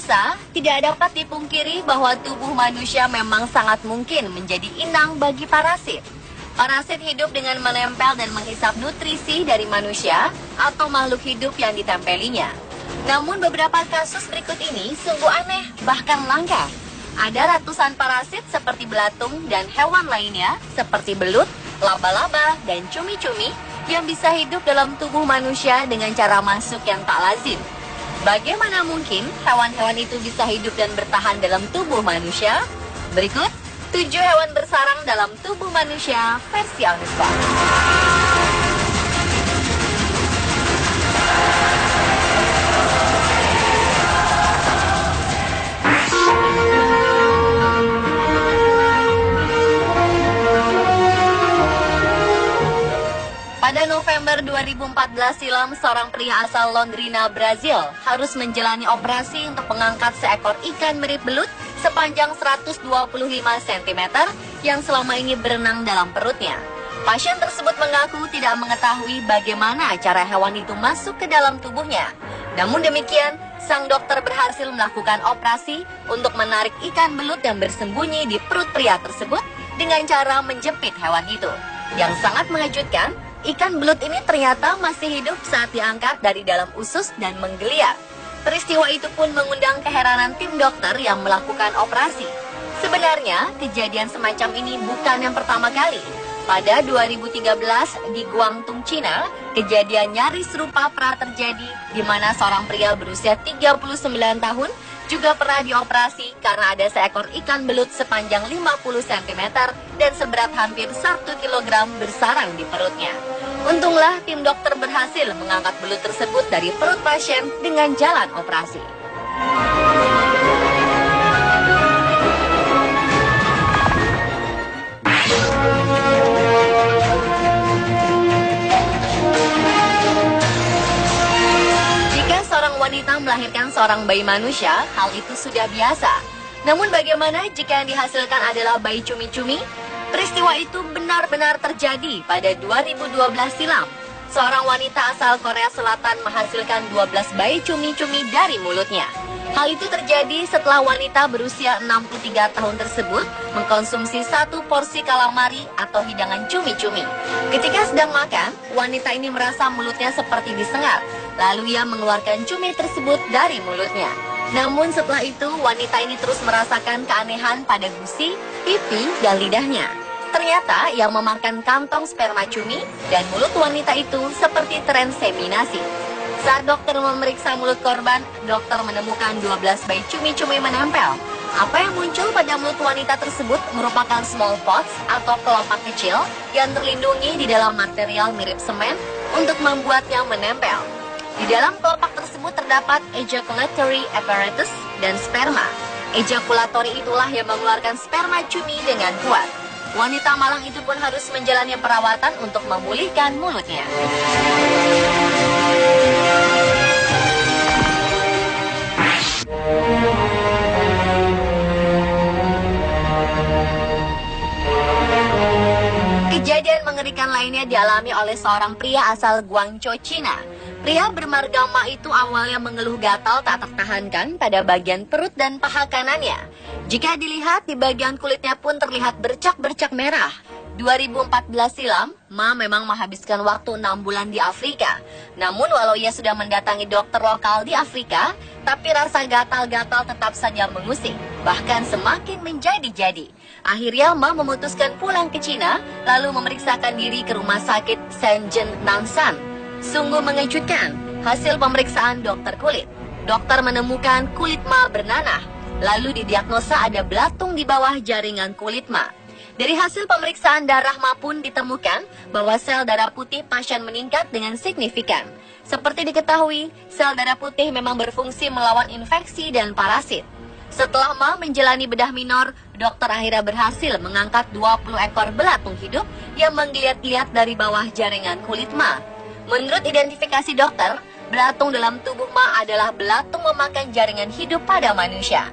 Pemirsa, tidak dapat dipungkiri bahwa tubuh manusia memang sangat mungkin menjadi inang bagi parasit. Parasit hidup dengan menempel dan menghisap nutrisi dari manusia atau makhluk hidup yang ditempelinya. Namun beberapa kasus berikut ini sungguh aneh, bahkan langka. Ada ratusan parasit seperti belatung dan hewan lainnya seperti belut, laba-laba, dan cumi-cumi yang bisa hidup dalam tubuh manusia dengan cara masuk yang tak lazim. Bagaimana mungkin hewan-hewan itu bisa hidup dan bertahan dalam tubuh manusia? Berikut 7 hewan bersarang dalam tubuh manusia versi Anuskor. Pada November 2014 silam, seorang pria asal Londrina, Brazil harus menjalani operasi untuk mengangkat seekor ikan mirip belut sepanjang 125 cm yang selama ini berenang dalam perutnya. Pasien tersebut mengaku tidak mengetahui bagaimana cara hewan itu masuk ke dalam tubuhnya. Namun demikian, sang dokter berhasil melakukan operasi untuk menarik ikan belut yang bersembunyi di perut pria tersebut dengan cara menjepit hewan itu. Yang sangat mengejutkan, ikan belut ini ternyata masih hidup saat diangkat dari dalam usus dan menggeliat. Peristiwa itu pun mengundang keheranan tim dokter yang melakukan operasi. Sebenarnya, kejadian semacam ini bukan yang pertama kali. Pada 2013 di Guangdong, Cina, kejadian nyaris serupa pernah terjadi di mana seorang pria berusia 39 tahun juga pernah dioperasi karena ada seekor ikan belut sepanjang 50 cm dan seberat hampir 1 kg bersarang di perutnya. Untunglah tim dokter berhasil mengangkat belut tersebut dari perut pasien dengan jalan operasi. Wanita melahirkan seorang bayi manusia, hal itu sudah biasa. Namun bagaimana jika yang dihasilkan adalah bayi cumi-cumi? Peristiwa itu benar-benar terjadi pada 2012 silam. Seorang wanita asal Korea Selatan menghasilkan 12 bayi cumi-cumi dari mulutnya. Hal itu terjadi setelah wanita berusia 63 tahun tersebut mengkonsumsi 1 porsi calamari atau hidangan cumi-cumi. Ketika sedang makan, wanita ini merasa mulutnya seperti disengat. Lalu ia mengeluarkan cumi tersebut dari mulutnya. Namun setelah itu, wanita ini terus merasakan keanehan pada gusi, pipi, dan lidahnya. Ternyata yang memakan kantong sperma cumi dan mulut wanita itu seperti transeminasi. Saat dokter memeriksa mulut korban, dokter menemukan 12 bayi cumi-cumi menempel. Apa yang muncul pada mulut wanita tersebut merupakan smallpox atau kelopak kecil yang terlindungi di dalam material mirip semen untuk membuatnya menempel. Di dalam kelopak tersebut terdapat ejaculatory apparatus dan sperma. Ejakulatory itulah yang mengeluarkan sperma cumi dengan kuat. Wanita malang itu pun harus menjalani perawatan untuk memulihkan mulutnya. Kejadian mengerikan lainnya dialami oleh seorang pria asal Guangzhou, Cina. Pria bermargama itu awalnya mengeluh gatal tak tertahankan pada bagian perut dan paha kanannya. Jika dilihat, di bagian kulitnya pun terlihat bercak-bercak merah. 2014 silam, Ma memang menghabiskan waktu 6 bulan di Afrika. Namun walau ia sudah mendatangi dokter lokal di Afrika, tapi rasa gatal-gatal tetap saja mengusik, bahkan semakin menjadi-jadi. Akhirnya Ma memutuskan pulang ke Cina, lalu memeriksakan diri ke rumah sakit Shenzhen Nanshan. Sungguh mengejutkan hasil pemeriksaan dokter kulit. Dokter menemukan kulit Ma bernanah, lalu didiagnosa ada belatung di bawah jaringan kulit Ma. Dari hasil pemeriksaan darah Ma pun ditemukan bahwa sel darah putih pasien meningkat dengan signifikan. Seperti diketahui, sel darah putih memang berfungsi melawan infeksi dan parasit. Setelah Ma menjalani bedah minor, dokter akhirnya berhasil mengangkat 20 ekor belatung hidup yang menggeliat-geliat dari bawah jaringan kulit Ma. Menurut identifikasi dokter, belatung dalam tubuh Ma adalah belatung memakan jaringan hidup pada manusia.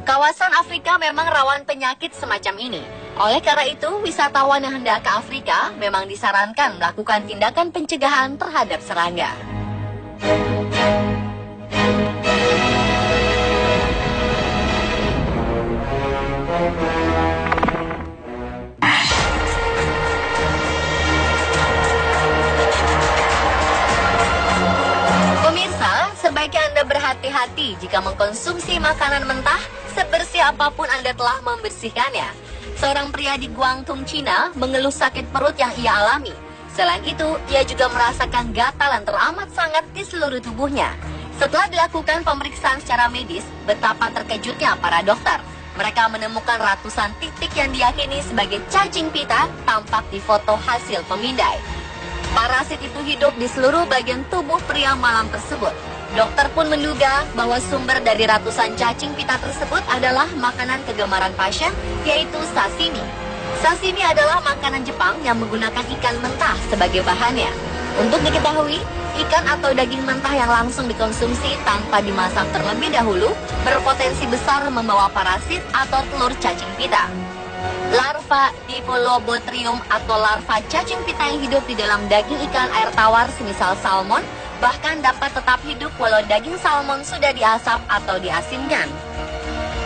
Kawasan Afrika memang rawan penyakit semacam ini. Oleh karena itu, wisatawan yang hendak ke Afrika memang disarankan melakukan tindakan pencegahan terhadap serangga. hati-hati jika mengkonsumsi makanan mentah, sebersih apapun Anda telah membersihkannya. Seorang pria di Guangdong, Cina, mengeluh sakit perut yang ia alami. Selain itu, ia juga merasakan gatalan teramat sangat di seluruh tubuhnya. Setelah dilakukan pemeriksaan secara medis, betapa terkejutnya para dokter. Mereka menemukan ratusan titik yang diyakini sebagai cacing pita tampak di foto hasil pemindai. Parasit itu hidup di seluruh bagian tubuh pria malang tersebut. Dokter pun menduga bahwa sumber dari ratusan cacing pita tersebut adalah makanan kegemaran pasien, yaitu sashimi. Sashimi adalah makanan Jepang yang menggunakan ikan mentah sebagai bahannya. Untuk diketahui, ikan atau daging mentah yang langsung dikonsumsi tanpa dimasak terlebih dahulu berpotensi besar membawa parasit atau telur cacing pita. Larva Diphyllobothrium atau larva cacing pita yang hidup di dalam daging ikan air tawar semisal salmon bahkan dapat tetap hidup walau daging salmon sudah diasap atau diasinkan.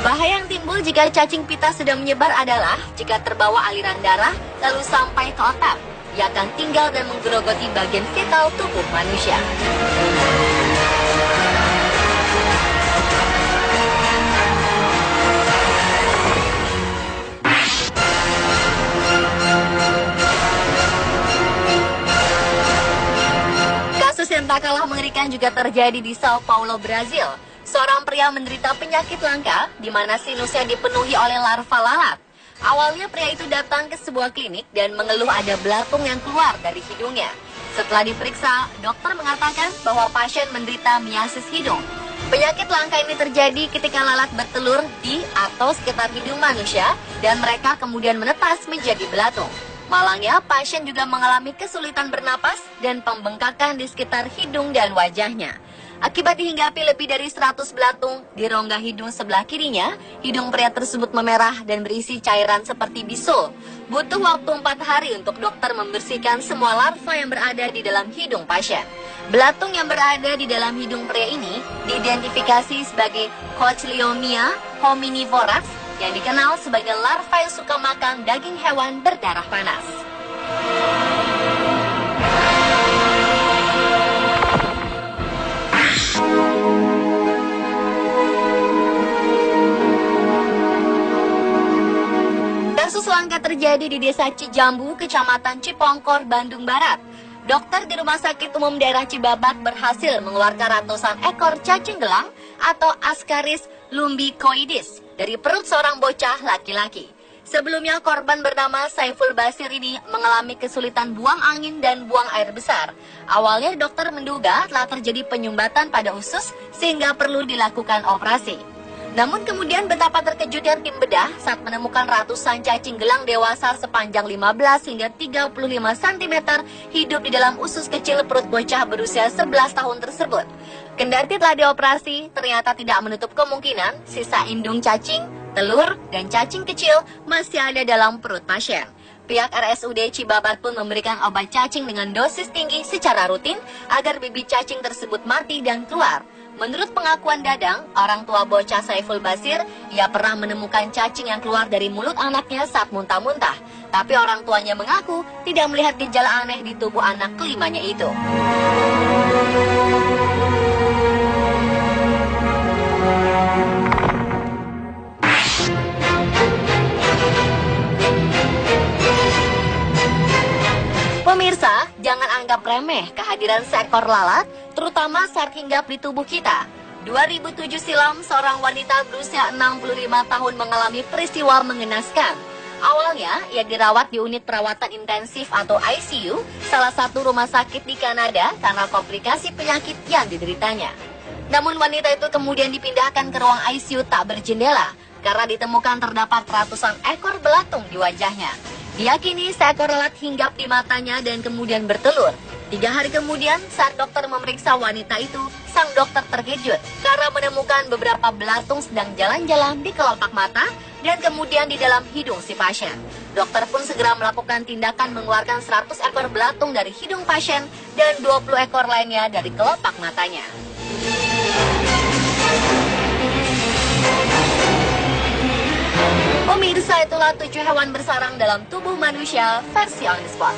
Bahaya yang timbul jika cacing pita sudah menyebar adalah jika terbawa aliran darah lalu sampai ke otak. Ia akan tinggal dan menggerogoti bagian vital tubuh manusia. Kasus yang tak kalah mengerikan juga terjadi di Sao Paulo, Brazil. Seorang pria menderita penyakit langka di mana sinusnya dipenuhi oleh larva lalat. Awalnya pria itu datang ke sebuah klinik dan mengeluh ada belatung yang keluar dari hidungnya. Setelah diperiksa, dokter mengatakan bahwa pasien menderita miasis hidung. Penyakit langka ini terjadi ketika lalat bertelur di atau sekitar hidung manusia dan mereka kemudian menetas menjadi belatung. Malangnya, pasien juga mengalami kesulitan bernapas dan pembengkakan di sekitar hidung dan wajahnya. Akibat dihinggapi lebih dari 100 belatung di rongga hidung sebelah kirinya, hidung pria tersebut memerah dan berisi cairan seperti bisul. Butuh waktu 4 hari untuk dokter membersihkan semua larva yang berada di dalam hidung pasien. Belatung yang berada di dalam hidung pria ini diidentifikasi sebagai Cochleomia hominivorax yang dikenal sebagai larva yang suka makan daging hewan berdarah panas. Kasus langka terjadi di Desa Cijambu, Kecamatan Cipongkor, Bandung Barat. Dokter di Rumah Sakit Umum Daerah Cibabat berhasil mengeluarkan ratusan ekor cacing gelang atau Ascaris lumbicoides dari perut seorang bocah laki-laki. Sebelumnya korban bernama Saiful Basir ini mengalami kesulitan buang angin dan buang air besar. Awalnya dokter menduga telah terjadi penyumbatan pada usus sehingga perlu dilakukan operasi. Namun kemudian betapa terkejutnya tim bedah saat menemukan ratusan cacing gelang dewasa sepanjang 15 hingga 35 cm hidup di dalam usus kecil perut bocah berusia 11 tahun tersebut. Kendati telah dioperasi, ternyata tidak menutup kemungkinan sisa indung cacing, telur, dan cacing kecil masih ada dalam perut pasien. Pihak RSUD Cibabat pun memberikan obat cacing dengan dosis tinggi secara rutin agar bibit cacing tersebut mati dan keluar. Menurut pengakuan Dadang, orang tua bocah Saiful Basir, ia pernah menemukan cacing yang keluar dari mulut anaknya saat muntah-muntah. Tapi orang tuanya mengaku tidak melihat gejala aneh di tubuh anak kelimanya itu. Pemirsa, jangan anggap remeh kehadiran seekor lalat, terutama saat hinggap di tubuh kita. 2007 silam, seorang wanita berusia 65 tahun mengalami peristiwa mengenaskan. Awalnya, ia dirawat di unit perawatan intensif atau ICU, salah satu rumah sakit di Kanada karena komplikasi penyakit yang dideritanya. Namun wanita itu kemudian dipindahkan ke ruang ICU tak berjendela, karena ditemukan terdapat ratusan ekor belatung di wajahnya. Diyakini seekor lalat hinggap di matanya dan kemudian bertelur. 3 hari kemudian, saat dokter memeriksa wanita itu, sang dokter terkejut karena menemukan beberapa belatung sedang jalan-jalan di kelopak mata dan kemudian di dalam hidung si pasien. Dokter pun segera melakukan tindakan mengeluarkan 100 ekor belatung dari hidung pasien dan 20 ekor lainnya dari kelopak matanya. Pemirsa, itulah 7 hewan bersarang dalam tubuh manusia versi on the spot.